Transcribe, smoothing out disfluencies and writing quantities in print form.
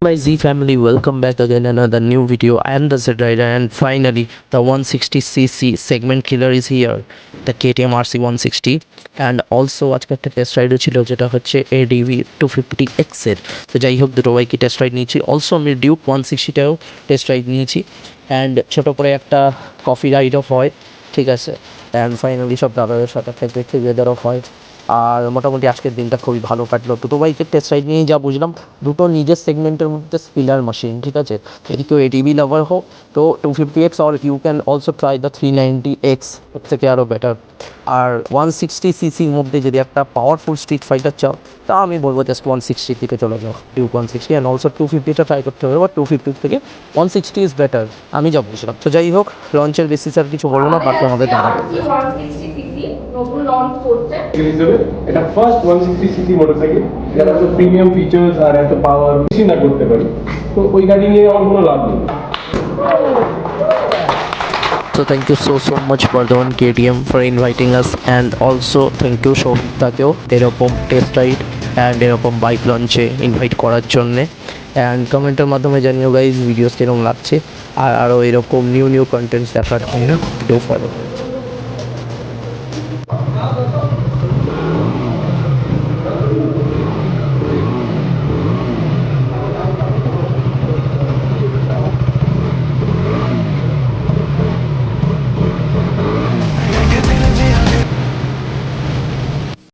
My Z family, welcome back again another new video. I am the Z Rider and finally the 160cc segment killer is here, the KTM RC 160 and also আজকে একটা test রাইডও ছিল যেটা হচ্ছে ADV 250X এর। তো যাই হোক দুটো বাইকই টেস্ট রাইড নিয়েছি, অলসো আমি ডিউক 160টাও টেস্ট রাইড নিয়েছি অ্যান্ড ছোটো করে একটা কফি রাইড অফ হয়, ঠিক আছে। অ্যান্ড ফাইনালি সব দাদাদের সাথে থেকে টুগেদার অফ হয়। আর মোটামুটি আজকের দিনটা খুবই ভালো কাটলো। দুটো বাইকের টেস্ট রাইড নিয়েই যা বুঝলাম, দুটো নিজের সেগমেন্টের মধ্যে স্পিলার মেশিন, ঠিক আছে। যদি কেউ এটিভি লাভার হোক তো 250X or you can also try the 390X, ওর থেকে আরও বেটার। আর 160cc মধ্যে যদি একটা পাওয়ারফুল স্ট্রিট ফাইটার চাও তা আমি বলবো জাস্ট 160 দিকে চলে যাও, ডিউক 160 অ্যান্ড অলসো 250টা ট্রাই করতে হবে, বাট 250 থেকে 160 ইজ বেটার, আমি যা বুঝলাম। তো যাই হোক, লঞ্চের বেসিস আর কিছু বলবো না, বাকি আমাদের দাঁড়াবে। নতুন লঞ্চ করছে হিসেবে এটা ফার্স্ট 160cc মোটরসাইকেল যারা এত প্রিমিয়াম ফিচার্স আর এত পাওয়ার বেশি না করতে পারে, তো ওই গাড়ি নিয়ে আমার কোনো লাভ নেই। So thank you so much Bardhaman KTM for inviting us, and also thank you Shobhitaকেও এরকম টেস্ট রাইড অ্যান্ড এরকম বাইক লঞ্চে ইনভাইট করার জন্যে। অ্যান্ড কমেন্টের মাধ্যমে জানিও গাইজ ভিডিওস কীরকম লাগছে, আর আরও এরকম নিউ কন্টেন্টস দেখার জন্য ডু ফলো।